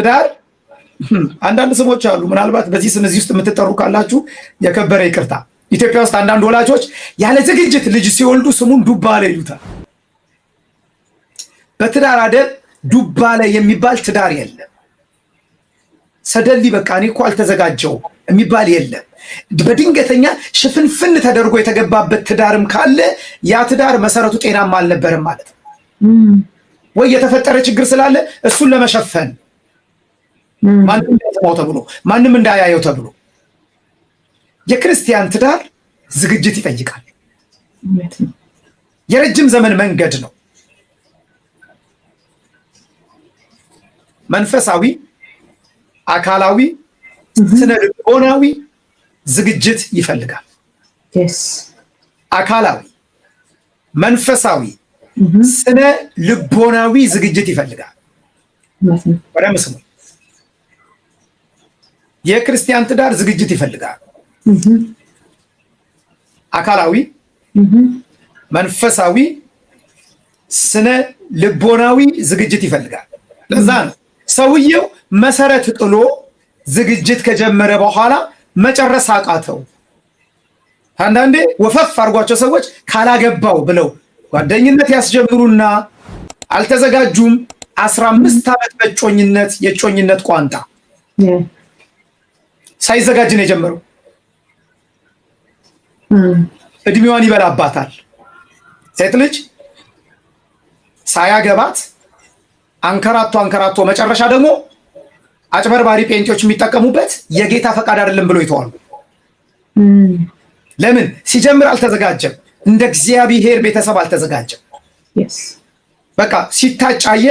ትዳር አንዳንድ ስሞች አሉ። ምናልባት በዚህ ስም እዚህ ውስጥ የምትጠሩ ካላችሁ የከበረ ይቅርታ። ኢትዮጵያ ውስጥ አንዳንድ ወላጆች ያለ ዝግጅት ልጅ ሲወልዱ ስሙን ዱባለ ይሉታል። በትዳር አደብ ዱባለ የሚባል ትዳር የለም። ሰደሊ በቃ እኔ እኮ አልተዘጋጀው የሚባል የለም። በድንገተኛ ሽፍንፍን ተደርጎ የተገባበት ትዳርም ካለ ያ ትዳር መሰረቱ ጤናማ አልነበረም ማለት ነው። ወይ የተፈጠረ ችግር ስላለ እሱን ለመሸፈን ማንም እንዳይሰማው ተብሎ ማንም እንዳያየው ተብሎ። የክርስቲያን ትዳር ዝግጅት ይጠይቃል። የረጅም ዘመን መንገድ ነው። መንፈሳዊ፣ አካላዊ፣ ስነ ልቦናዊ ዝግጅት ይፈልጋል። አካላዊ፣ መንፈሳዊ፣ ስነ ልቦናዊ ዝግጅት ይፈልጋል። ወደም ስሙ የክርስቲያን ትዳር ዝግጅት ይፈልጋል። አካላዊ፣ መንፈሳዊ፣ ስነ ልቦናዊ ዝግጅት ይፈልጋል። ለዛ ነው ሰውየው መሰረት ጥሎ ዝግጅት ከጀመረ በኋላ መጨረስ አቃተው። አንዳንዴ ወፈፍ አድርጓቸው ሰዎች ካላገባው ብለው ጓደኝነት ያስጀምሩና አልተዘጋጁም። 15 ዓመት በጮኝነት የጮኝነት ቋንጣ ሳይዘጋጅ ነው የጀመረው። እድሜዋን ይበላባታል። ሴት ልጅ ሳያገባት አንከራቶ መጨረሻ ደግሞ አጭበርባሪ ጴንጤዎች የሚጠቀሙበት የጌታ ፈቃድ አይደለም ብሎ ይተዋሉ። ለምን? ሲጀምር አልተዘጋጀም። እንደ እግዚአብሔር ቤተሰብ አልተዘጋጀም። በቃ ሲታጫየ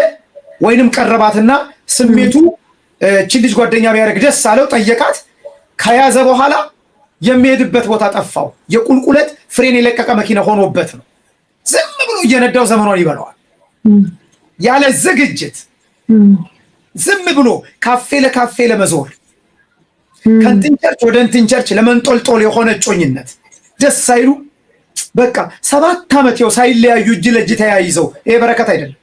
ወይንም ቀረባትና ስሜቱ እቺ ልጅ ጓደኛ ቢያደርግ ደስ አለው፣ ጠየቃት። ከያዘ በኋላ የሚሄድበት ቦታ ጠፋው። የቁልቁለት ፍሬን የለቀቀ መኪና ሆኖበት ነው። ዝም ብሎ እየነዳው ዘመኗን ይበላዋል። ያለ ዝግጅት ዝም ብሎ ካፌ ለካፌ ለመዞር ከእንትን ቸርች ወደ እንትን ቸርች ለመንጦልጦል የሆነ ጮኝነት ደስ ሳይሉ በቃ 7 ዓመት ይኸው ሳይለያዩ እጅ ለእጅ ተያይዘው፣ ይሄ በረከት አይደለም።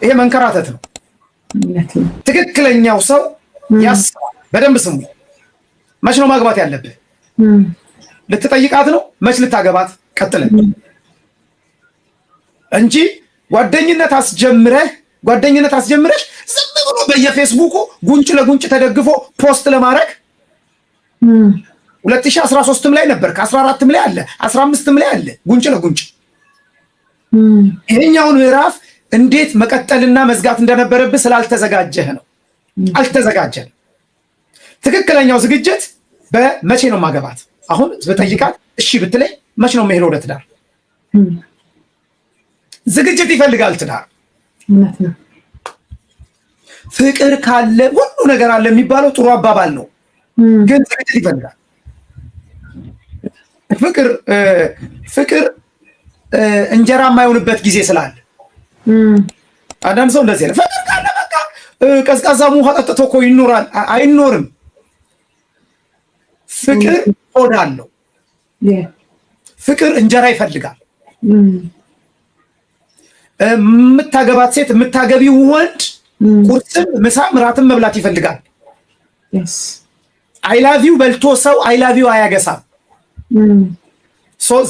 ይሄ መንከራተት ነው። ትክክለኛው ሰው ያስባል። በደንብ ስሙ። መች ነው ማግባት ያለብህ? ልትጠይቃት ነው? መች ልታገባት? ቀጥለን እንጂ ጓደኝነት አስጀምረሽ ዝም ብሎ በየፌስቡኩ ጉንጭ ለጉንጭ ተደግፎ ፖስት ለማድረግ 2013ም ላይ ነበር፣ ከ14ም ላይ አለ፣ 15ም ላይ አለ ጉንጭ ለጉንጭ። ይሄኛውን ምዕራፍ እንዴት መቀጠልና መዝጋት እንደነበረብህ ስላልተዘጋጀህ ነው። አልተዘጋጀህም። ትክክለኛው ዝግጅት በመቼ ነው ማገባት? አሁን በጠይቃት እሺ ብትለኝ መቼ ነው መሄድ ወደ ትዳር? ዝግጅት ይፈልጋል ትዳር። ፍቅር ካለ ሁሉ ነገር አለ የሚባለው ጥሩ አባባል ነው፣ ግን ዝግጅት ይፈልጋል። ፍቅር እንጀራ የማይሆንበት ጊዜ ስላለ አንዳንድ ሰው እንደዚህ ፍቅር ካለ በቃ ቀዝቃዛ ውሃ ጠጥቶ እኮ ይኖራል። አይኖርም። ፍቅር ሆድ አለው። ፍቅር እንጀራ ይፈልጋል። የምታገባት ሴት የምታገቢው ወንድ ቁርስም ምሳም ራትም መብላት ይፈልጋል። አይላቪው በልቶ ሰው አይላቪው አያገሳም።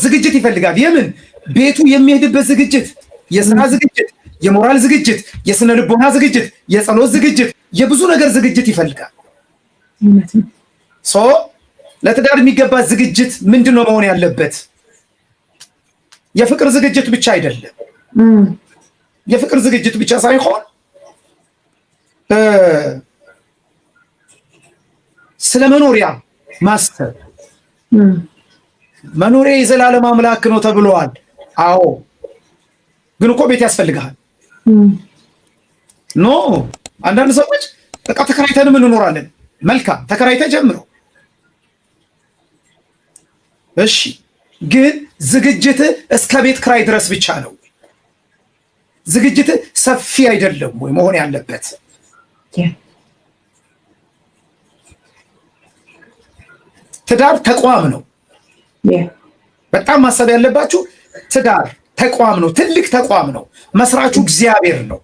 ዝግጅት ይፈልጋል። የምን ቤቱ የሚሄድበት ዝግጅት፣ የስራ ዝግጅት፣ የሞራል ዝግጅት፣ የስነ ልቦና ዝግጅት፣ የጸሎት ዝግጅት፣ የብዙ ነገር ዝግጅት ይፈልጋል። ለትዳር የሚገባ ዝግጅት ምንድነው መሆን ያለበት? የፍቅር ዝግጅት ብቻ አይደለም። የፍቅር ዝግጅት ብቻ ሳይሆን ስለ መኖሪያ ማሰብ። መኖሪያ የዘላለም አምላክ ነው ተብሏል። አዎ፣ ግን እኮ ቤት ያስፈልጋል። ኖ አንዳንድ ሰዎች በቃ ተከራይተንም እንኖራለን። መልካም፣ ተከራይተ ጀምረው። እሺ፣ ግን ዝግጅት እስከ ቤት ክራይ ድረስ ብቻ ነው። ዝግጅት ሰፊ አይደለም ወይ መሆን ያለበት? ትዳር ተቋም ነው። በጣም ማሰብ ያለባችሁ ትዳር ተቋም ነው። ትልቅ ተቋም ነው። መስራቹ እግዚአብሔር ነው።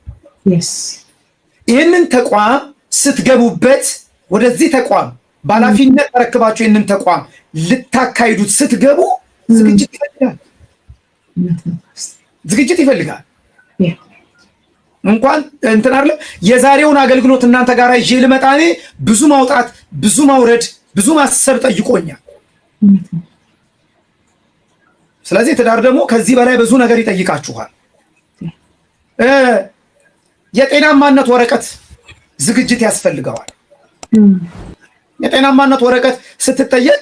ይህንን ተቋም ስትገቡበት ወደዚህ ተቋም ባላፊነት ተረክባችሁ ይህንን ተቋም ልታካሂዱት ስትገቡ ዝግጅት ይፈልጋል። ዝግጅት ይፈልጋል። እንኳን እንትን አይደለም የዛሬውን አገልግሎት እናንተ ጋር ይዤ ልመጣ እኔ ብዙ ማውጣት፣ ብዙ ማውረድ፣ ብዙ ማሰብ ጠይቆኛል። ስለዚህ ትዳር ደግሞ ከዚህ በላይ ብዙ ነገር ይጠይቃችኋል። የጤናማነት ወረቀት ዝግጅት ያስፈልገዋል። የጤናማነት ወረቀት ስትጠየቅ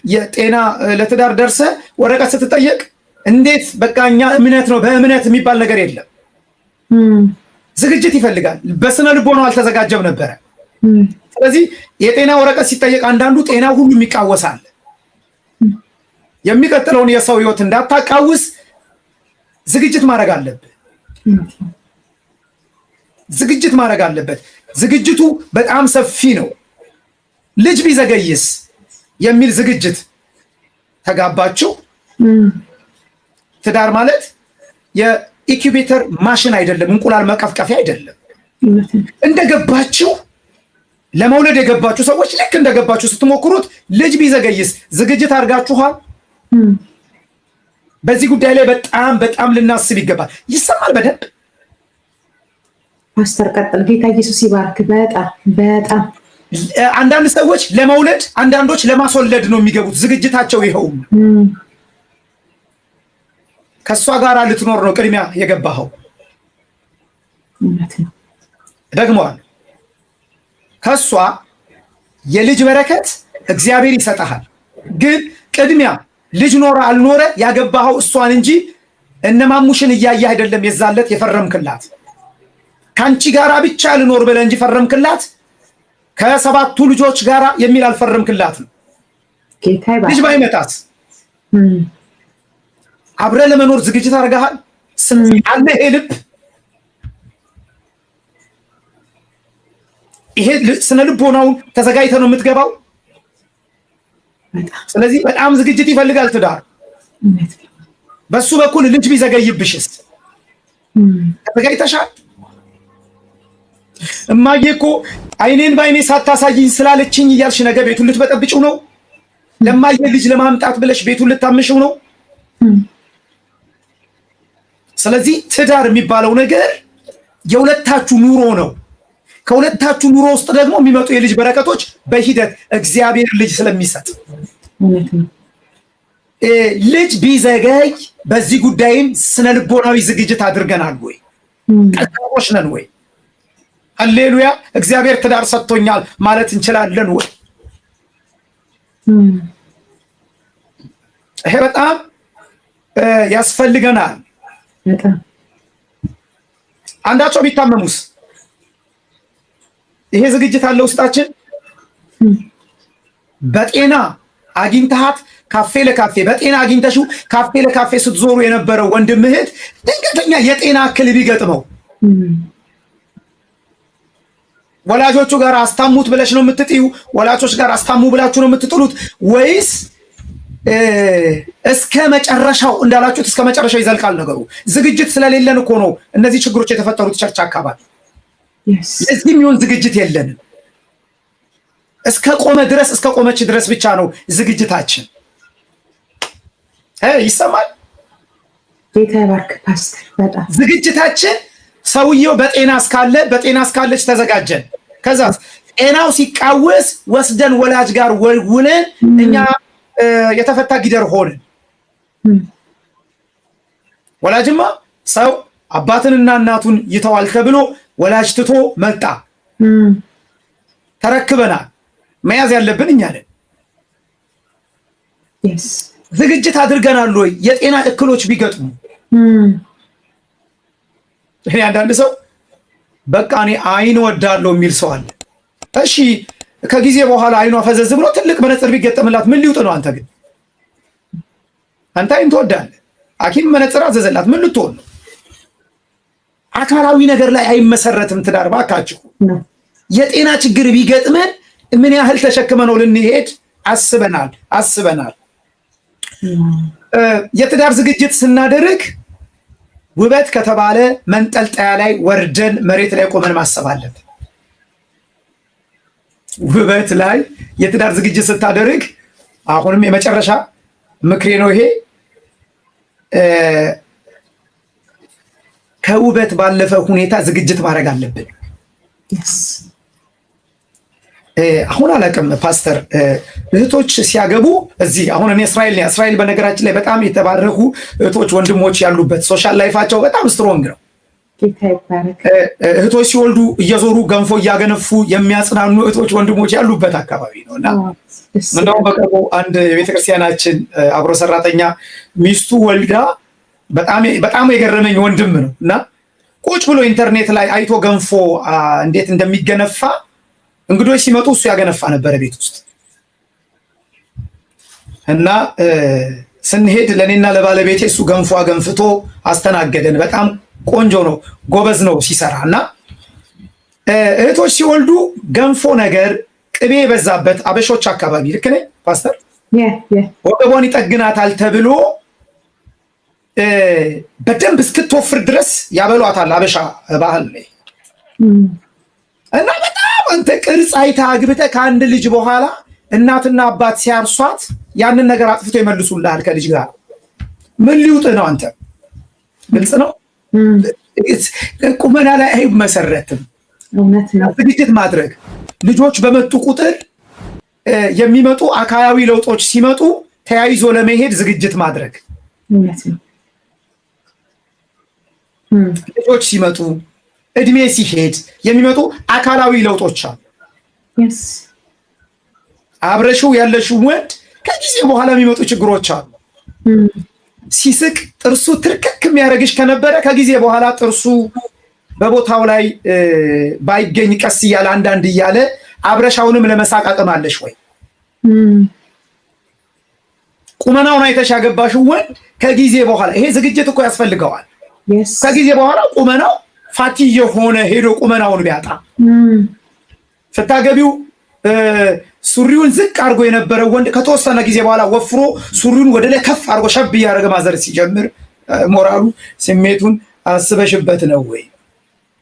የጤና ለትዳር ደርሰ ወረቀት ስትጠየቅ እንዴት በቃኛ እምነት ነው በእምነት የሚባል ነገር የለም። ዝግጅት ይፈልጋል። በስነ ልቦናው አልተዘጋጀም ነበረ። ስለዚህ የጤና ወረቀት ሲጠየቅ አንዳንዱ ጤና ሁሉ የሚቃወሳል። የሚቀጥለውን የሰው ህይወት እንዳታቃውስ ዝግጅት ማድረግ አለበት። ዝግጅት ማድረግ አለበት። ዝግጅቱ በጣም ሰፊ ነው። ልጅ ቢዘገይስ የሚል ዝግጅት ተጋባችሁ። ትዳር ማለት የኢንኩቤተር ማሽን አይደለም፣ እንቁላል መቀፍቀፊያ አይደለም። እንደገባችሁ ለመውለድ የገባችሁ ሰዎች ልክ እንደገባችሁ ስትሞክሩት ልጅ ቢዘገይስ ዝግጅት አድርጋችኋል? በዚህ ጉዳይ ላይ በጣም በጣም ልናስብ ይገባል። ይሰማል በደንብ ፓስተር ቀጥል። ጌታ ኢየሱስ ይባርክ። በጣም አንዳንድ ሰዎች ለመውለድ አንዳንዶች ለማስወለድ ነው የሚገቡት። ዝግጅታቸው ይኸው ከሷ ጋር ልትኖር ነው ቅድሚያ የገባኸው። ደግሞዋል ከሷ የልጅ በረከት እግዚአብሔር ይሰጣል። ግን ቅድሚያ ልጅ ኖረ አልኖረ ያገባኸው እሷን እንጂ እነማሙሽን እያየ አይደለም። የዛለት የፈረምክላት ካንቺ ጋራ ብቻ ልኖር ብለህ እንጂ ፈረምክላት ከሰባቱ ልጆች ጋራ የሚል አልፈረምክላትም። ልጅ ባይመጣት አብረ ለመኖር ዝግጅት አድርገሃል። አለ ይሄ ልብ ይሄ ስነ ልቦናውን ተዘጋጅተህ ነው የምትገባው። ስለዚህ በጣም ዝግጅት ይፈልጋል ትዳር። በሱ በኩል ልጅ ቢዘገይብሽስ ተዘጋጅተሻል? እማዬ እኮ አይኔን በአይኔ ሳታሳይኝ ስላለችኝ እያልሽ ነገ ቤቱን ልትበጠብጭው ነው? ለማየ ልጅ ለማምጣት ብለሽ ቤቱን ልታምሽው ነው? ስለዚህ ትዳር የሚባለው ነገር የሁለታችሁ ኑሮ ነው። ከሁለታችሁ ኑሮ ውስጥ ደግሞ የሚመጡ የልጅ በረከቶች በሂደት እግዚአብሔር ልጅ ስለሚሰጥ ልጅ ቢዘገይ በዚህ ጉዳይም ስነ ልቦናዊ ዝግጅት አድርገናል ወይ? ጠንካሮች ነን ወይ? ሃሌሉያ! እግዚአብሔር ትዳር ሰጥቶኛል ማለት እንችላለን ወይ? ይሄ በጣም ያስፈልገናል። አንዳቸው ቢታመሙስ ይሄ ዝግጅት አለ ውስጣችን። በጤና አግኝተሃት ካፌ ለካፌ በጤና አግኝተሽው ካፌ ለካፌ ስትዞሩ የነበረው ወንድም እህት ድንገተኛ የጤና እክል ቢገጥመው ወላጆቹ ጋር አስታሙት ብለሽ ነው የምትጥዩ? ወላጆች ጋር አስታሙ ብላችሁ ነው የምትጥሉት? ወይስ እስከ መጨረሻው እንዳላችሁት እስከ መጨረሻው ይዘልቃል ነገሩ? ዝግጅት ስለሌለን እኮ ነው እነዚህ ችግሮች የተፈጠሩት ቸርች አካባቢ። ለዚህ የሚሆን ዝግጅት የለንም። እስከ ቆመ ድረስ እስከ ቆመች ድረስ ብቻ ነው ዝግጅታችን። ይሰማል? ጌታ ይባርክ ፓስተር። በጣም ዝግጅታችን ሰውየው በጤና እስካለች ተዘጋጀን። ከዛ ጤናው ሲቃወስ ወስደን ወላጅ ጋር ውለን እኛ የተፈታ ጊደር ሆነን። ወላጅማ ሰው አባትንና እናቱን ይተዋል ተብሎ ወላጅ ትቶ መጣ። ተረክበናል። መያዝ ያለብን እኛ ነን። ዝግጅት አድርገናል ወይ? የጤና እክሎች ቢገጥሙ እኔ አንዳንድ ሰው በቃ እኔ አይን ወዳለው የሚል ሰው አለ። እሺ ከጊዜ በኋላ አይኗ ፈዘዝ ብሎ ትልቅ መነጽር ቢገጠምላት ምን ሊውጥ ነው? አንተ ግን አንተ አይን ትወዳለህ። ሐኪም መነጽር አዘዘላት ምን ልትሆን ነው? አካላዊ ነገር ላይ አይመሰረትም ትዳር። ባካችሁ የጤና ችግር ቢገጥመን ምን ያህል ተሸክመ ነው ልንሄድ አስበናል። የትዳር ዝግጅት ስናደርግ ውበት ከተባለ መንጠልጠያ ላይ ወርደን መሬት ላይ ቆመን ማሰብ አለብን። ውበት ላይ የትዳር ዝግጅት ስታደርግ አሁንም የመጨረሻ ምክሬ ነው ይሄ፣ ከውበት ባለፈ ሁኔታ ዝግጅት ማድረግ አለብን። አሁን አላውቅም ፓስተር፣ እህቶች ሲያገቡ እዚህ አሁን እኔ እስራኤል በነገራችን ላይ በጣም የተባረኩ እህቶች ወንድሞች ያሉበት ሶሻል ላይፋቸው በጣም ስትሮንግ ነው። እህቶች ሲወልዱ እየዞሩ ገንፎ እያገነፉ የሚያጽናኑ እህቶች ወንድሞች ያሉበት አካባቢ ነው እና እንደውም በቅርቡ አንድ የቤተክርስቲያናችን አብሮ ሰራተኛ ሚስቱ ወልዳ በጣም የገረመኝ ወንድም ነው እና ቁጭ ብሎ ኢንተርኔት ላይ አይቶ ገንፎ እንዴት እንደሚገነፋ እንግዶች ሲመጡ እሱ ያገነፋ ነበረ ቤት ውስጥ እና ስንሄድ ለእኔና ለባለቤቴ እሱ ገንፎ አገንፍቶ አስተናገደን። በጣም ቆንጆ ነው፣ ጎበዝ ነው ሲሰራ እና እህቶች ሲወልዱ ገንፎ ነገር ቅቤ የበዛበት አበሾች አካባቢ ልክ ነኝ ፓስተር? ወገቧን ይጠግናታል ተብሎ በደንብ እስክትወፍር ድረስ ያበሏታል። አበሻ ባህል ላይ እና በጣም አንተ ቅርጽ አይተህ አግብተህ ከአንድ ልጅ በኋላ እናትና አባት ሲያርሷት ያንን ነገር አጥፍቶ ይመልሱልሃል ከልጅ ጋር። ምን ሊውጥ ነው አንተ? ግልጽ ነው። ቁመና ላይ አይመሰረትም። ዝግጅት ማድረግ ልጆች በመጡ ቁጥር የሚመጡ አካላዊ ለውጦች ሲመጡ ተያይዞ ለመሄድ ዝግጅት ማድረግ። ልጆች ሲመጡ እድሜ ሲሄድ የሚመጡ አካላዊ ለውጦች አሉ። አብረሽው ያለሽው ወንድ ከጊዜ በኋላ የሚመጡ ችግሮች አሉ። ሲስቅ ጥርሱ ትርክክ የሚያደርግሽ ከነበረ ከጊዜ በኋላ ጥርሱ በቦታው ላይ ባይገኝ ቀስ እያለ አንዳንድ እያለ አብረሻውንም ለመሳቅ አቅም አለሽ ወይ? ቁመናውን አይተሽ ያገባሽው ወንድ ከጊዜ በኋላ ይሄ ዝግጅት እኮ ያስፈልገዋል። ከጊዜ በኋላ ቁመናው ፋቲ የሆነ ሄዶ ቁመናውን ቢያጣ ስታገቢው ሱሪውን ዝቅ አድርጎ የነበረው ወንድ ከተወሰነ ጊዜ በኋላ ወፍሮ ሱሪውን ወደ ላይ ከፍ አድርጎ ሸብ እያደረገ ማዘር ሲጀምር ሞራሉ ስሜቱን አስበሽበት ነው ወይ?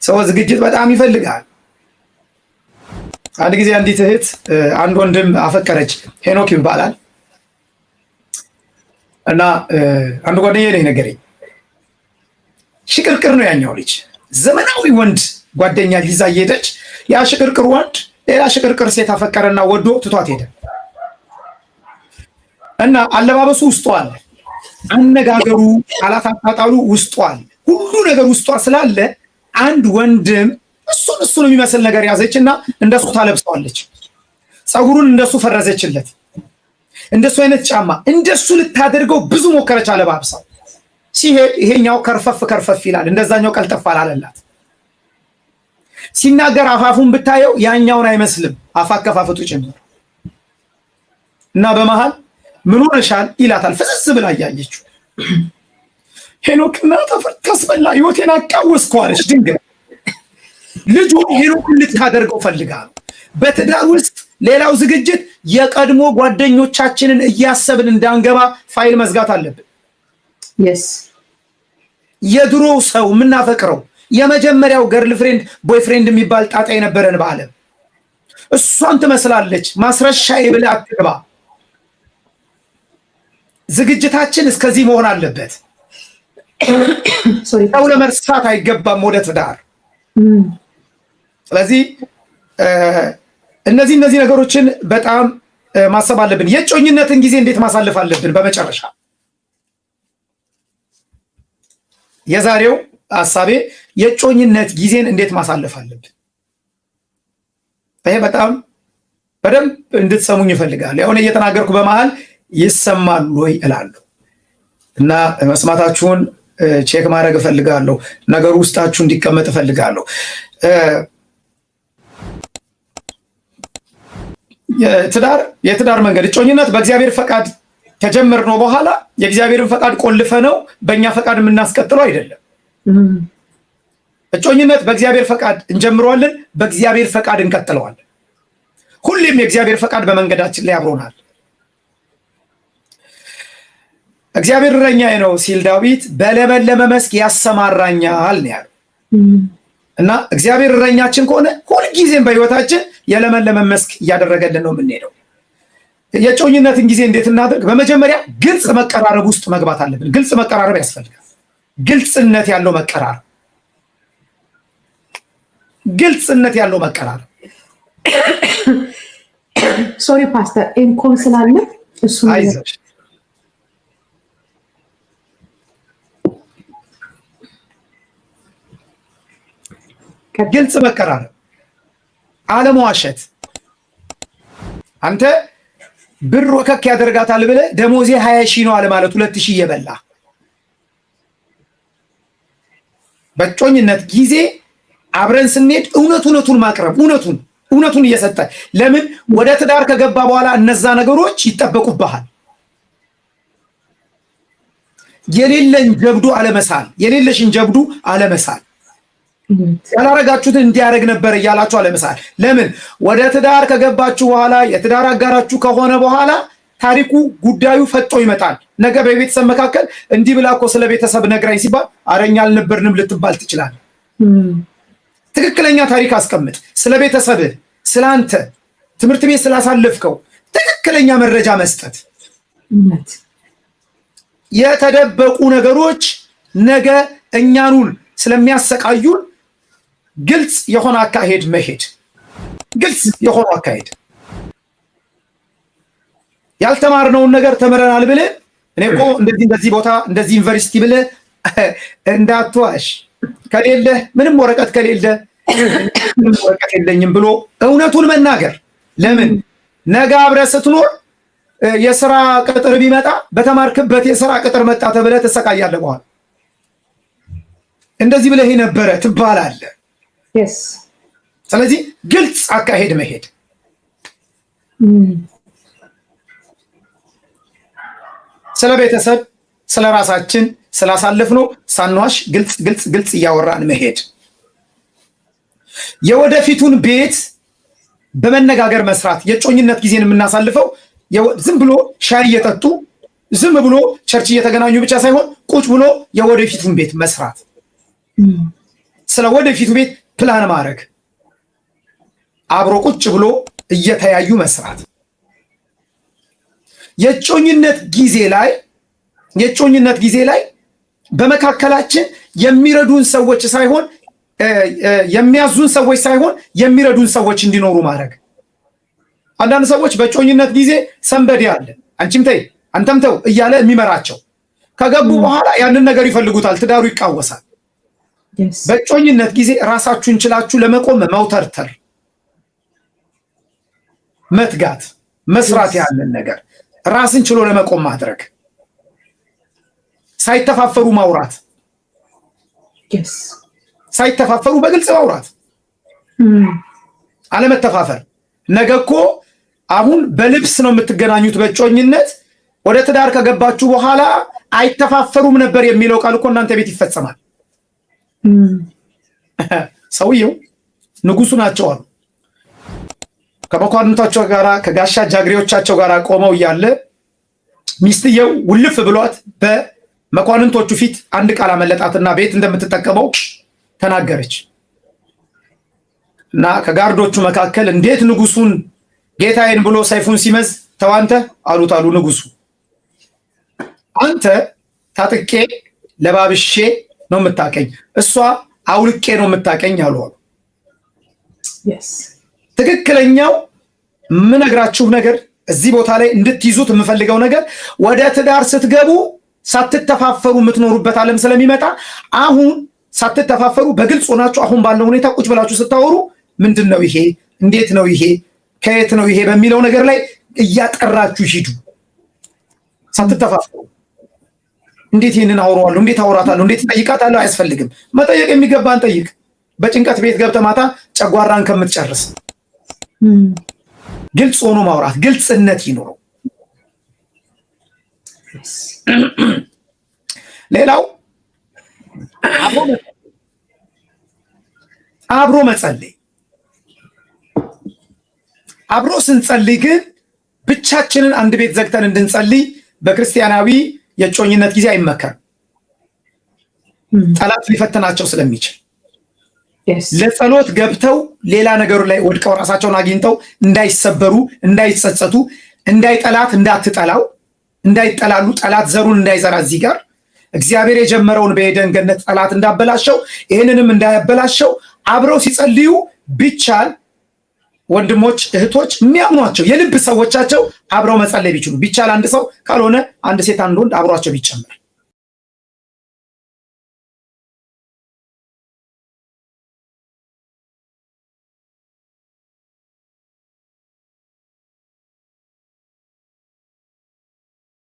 ሰው ዝግጅት በጣም ይፈልጋል። አንድ ጊዜ አንዲት እህት አንድ ወንድም አፈቀረች፣ ሄኖክ ይባላል እና አንድ ጓደኛዬ ላይ ነገረኝ። ሽቅርቅር ነው ያኛው ልጅ፣ ዘመናዊ ወንድ ጓደኛ ይዛ እየሄደች ያ ሽቅርቅር ወንድ ሌላ ሽቅርቅር ሴት አፈቀረና ወዶ ትቷት ሄደ እና አለባበሱ ውስጧ አለ፣ አነጋገሩ፣ ቃላት አጣጣሉ ውስጧ አለ፣ ሁሉ ነገር ውስጧ ስላለ አንድ ወንድም እሱን የሚመስል ነገር ያዘችና እንደሱ ታለብሰዋለች። ፀጉሩን እንደሱ ፈረዘችለት፣ እንደሱ አይነት ጫማ እንደሱ ልታደርገው ብዙ ሞከረች አለባብሳው። ሲሄድ ይሄኛው ከርፈፍ ይላል፣ እንደዛኛው ቀልጠፍ አላለላት። ሲናገር አፋፉን ብታየው ያኛውን አይመስልም፣ አፋከፋፈቱ ጭምር እና በመሃል ምን ሆነሻል ይላታል። ፍዝዝ ብላ እያየችው ሄኖክና ተስበላ ህይወቴን አቃወስከው አለች። ድንገት ልጁ ሄኖክን ልታደርገው ፈልጋ ነው። በትዳር ውስጥ ሌላው ዝግጅት የቀድሞ ጓደኞቻችንን እያሰብን እንዳንገባ ፋይል መዝጋት አለብን። የድሮ ሰው የምናፈቅረው የመጀመሪያው ገርል ፍሬንድ ቦይ ፍሬንድ የሚባል ጣጣ የነበረን በዓለም እሷን ትመስላለች ማስረሻዬ ብለህ አትግባ። ዝግጅታችን እስከዚህ መሆን አለበት። ሰው ለመርሳት አይገባም ወደ ትዳር። ስለዚህ እነዚህ ነገሮችን በጣም ማሰብ አለብን። የጮኝነትን ጊዜ እንዴት ማሳለፍ አለብን? በመጨረሻ የዛሬው ሐሳቤ የጮኝነት ጊዜን እንዴት ማሳለፍ አለብን። ይሄ በጣም በደንብ እንድትሰሙኝ እፈልጋለሁ። አሁን እየተናገርኩ በመሃል ይሰማል ወይ እላለሁ እና መስማታችሁን ቼክ ማድረግ እፈልጋለሁ። ነገሩ ውስጣችሁ እንዲቀመጥ እፈልጋለሁ። የትዳር መንገድ እጮኝነት በእግዚአብሔር ፈቃድ ከጀመርነው በኋላ የእግዚአብሔርን ፈቃድ ቆልፈ ነው በእኛ ፈቃድ የምናስቀጥለው አይደለም። እጮኝነት በእግዚአብሔር ፈቃድ እንጀምረዋለን፣ በእግዚአብሔር ፈቃድ እንቀጥለዋለን። ሁሌም የእግዚአብሔር ፈቃድ በመንገዳችን ላይ አብሮናል። እግዚአብሔር እረኛዬ ነው ሲል ዳዊት በለመለመ መስክ ያሰማራኛል ነው ያለው። እና እግዚአብሔር እረኛችን ከሆነ ሁልጊዜም በህይወታችን የለመለመ መስክ እያደረገልን ነው የምንሄደው። የጮኝነትን ጊዜ እንዴት እናድርግ? በመጀመሪያ ግልጽ መቀራረብ ውስጥ መግባት አለብን። ግልጽ መቀራረብ ያስፈልጋል። ግልጽነት ያለው መቀራረብ፣ ግልጽነት ያለው መቀራረብ። ሶሪ ፓስተር ኢንኮን ስላለ እሱ አይዞሽ። ግልጽ መቀራረብ፣ አለመዋሸት። አንተ ብር ወከክ ያደርጋታል ብለህ ደሞዜ 20 ሺህ ነው አለ ማለት 2 ሺህ እየበላ በጮኝነት ጊዜ አብረን ስንሄድ እውነቱን ማቅረብ፣ እውነቱን እየሰጠ ለምን ወደ ትዳር ከገባ በኋላ እነዛ ነገሮች ይጠበቁብሃል። የሌለን ጀብዱ አለመሳል፣ የሌለሽን ጀብዱ አለመሳል፣ ያላረጋችሁትን እንዲያደርግ ነበር እያላችሁ አለመሳል። ለምን ወደ ትዳር ከገባችሁ በኋላ የትዳር አጋራችሁ ከሆነ በኋላ ታሪኩ ጉዳዩ ፈጦ ይመጣል። ነገ በቤተሰብ መካከል እንዲህ ብላ እኮ ስለ ቤተሰብ ነግራኝ ሲባል አረኛ አልነበርንም ልትባል ትችላለህ። ትክክለኛ ታሪክ አስቀምጥ። ስለ ቤተሰብህ፣ ስለ አንተ ትምህርት ቤት ስላሳለፍከው ትክክለኛ መረጃ መስጠት። የተደበቁ ነገሮች ነገ እኛኑን ስለሚያሰቃዩን ግልጽ የሆነ አካሄድ መሄድ፣ ግልጽ የሆነ አካሄድ። ያልተማርነውን ነገር ተምረናል ብለህ እኔ እኮ እንደዚህ ቦታ እንደዚህ ዩኒቨርሲቲ ብለህ እንዳትዋሽ። ከሌለ ምንም ወረቀት ከሌለ ምንም ወረቀት የለኝም ብሎ እውነቱን መናገር። ለምን ነገ አብረህ ስትኖር የሥራ ቅጥር ቢመጣ በተማርክበት የሥራ ቅጥር መጣ ተብለህ ትሰቃያለህ። በኋላ እንደዚህ ብለህ ነበረ ትባላለህ። ስለዚህ ግልጽ አካሄድ መሄድ። ስለ ቤተሰብ፣ ስለ ራሳችን ስላሳለፍነው ሳንዋሽ ግልጽ እያወራን መሄድ። የወደፊቱን ቤት በመነጋገር መስራት። የጮኝነት ጊዜን የምናሳልፈው ዝም ብሎ ሻይ እየጠጡ ዝም ብሎ ቸርች እየተገናኙ ብቻ ሳይሆን ቁጭ ብሎ የወደፊቱን ቤት መስራት፣ ስለ ወደፊቱ ቤት ፕላን ማድረግ፣ አብሮ ቁጭ ብሎ እየተያዩ መስራት። የጮኝነት ጊዜ ላይ በመካከላችን የሚረዱን ሰዎች ሳይሆን የሚያዙን ሰዎች ሳይሆን የሚረዱን ሰዎች እንዲኖሩ ማድረግ። አንዳንድ ሰዎች በጮኝነት ጊዜ ሰንበዴ አለ፣ አንቺም ተይ አንተም ተው እያለ የሚመራቸው ከገቡ በኋላ ያንን ነገር ይፈልጉታል፣ ትዳሩ ይቃወሳል። በጮኝነት ጊዜ ራሳችሁን ችላችሁ ለመቆም መውተርተር፣ መትጋት፣ መስራት፣ ያንን ነገር ራስን ችሎ ለመቆም ማድረግ፣ ሳይተፋፈሩ ማውራት፣ ሳይተፋፈሩ በግልጽ ማውራት፣ አለመተፋፈር። ነገ እኮ አሁን በልብስ ነው የምትገናኙት በጮኝነት፣ ወደ ትዳር ከገባችሁ በኋላ አይተፋፈሩም ነበር የሚለው ቃል እኮ እናንተ ቤት ይፈጸማል። ሰውየው ንጉሱ ናቸው አሉ። ከመኳንንቶቻቸው ጋራ ከጋሻ ጃግሬዎቻቸው ጋር ቆመው እያለ ሚስትየው ውልፍ ብሏት በመኳንንቶቹ ፊት አንድ ቃል አመለጣትና ቤት እንደምትጠቀመው ተናገረች። እና ከጋርዶቹ መካከል እንዴት ንጉሱን ጌታዬን ብሎ ሰይፉን ሲመዝ ተዋንተ አሉት። አሉ ንጉሱ አንተ ታጥቄ ለባብሼ ነው የምታቀኝ፣ እሷ አውልቄ ነው የምታቀኝ አሉ። ትክክለኛው የምነግራችሁ ነገር እዚህ ቦታ ላይ እንድትይዙት የምፈልገው ነገር ወደ ትዳር ስትገቡ ሳትተፋፈሩ የምትኖሩበት ዓለም ስለሚመጣ አሁን ሳትተፋፈሩ በግልጽ ሆናችሁ አሁን ባለው ሁኔታ ቁጭ ብላችሁ ስታወሩ ምንድን ነው ይሄ፣ እንዴት ነው ይሄ፣ ከየት ነው ይሄ በሚለው ነገር ላይ እያጠራችሁ ሂዱ። ሳትተፋፈሩ እንዴት ይሄንን አወራዋለሁ፣ እንዴት አወራታለሁ፣ እንዴት ጠይቃታለሁ አያስፈልግም። መጠየቅ የሚገባን ጠይቅ። በጭንቀት ቤት ገብተህ ማታ ጨጓራን ከምትጨርስ ግልጽ ሆኖ ማውራት፣ ግልጽነት ይኖረው። ሌላው አብሮ መጸለይ። አብሮ ስንጸልይ ግን ብቻችንን አንድ ቤት ዘግተን እንድንጸልይ በክርስቲያናዊ የጮኝነት ጊዜ አይመከርም፣ ጠላት ሊፈተናቸው ስለሚችል ለጸሎት ገብተው ሌላ ነገሩ ላይ ወድቀው ራሳቸውን አግኝተው እንዳይሰበሩ፣ እንዳይጸጸቱ፣ እንዳይጠላት እንዳትጠላው እንዳይጠላሉ፣ ጠላት ዘሩን እንዳይዘራ እዚህ ጋር እግዚአብሔር የጀመረውን በኤደን ገነት ጠላት እንዳበላሸው ይህንንም እንዳያበላሸው አብረው ሲጸልዩ ቢቻል ወንድሞች እህቶች የሚያምኗቸው የልብ ሰዎቻቸው አብረው መጸለይ ቢችሉ ቢቻል አንድ ሰው ካልሆነ አንድ ሴት አንድ ወንድ አብሯቸው ቢጨመር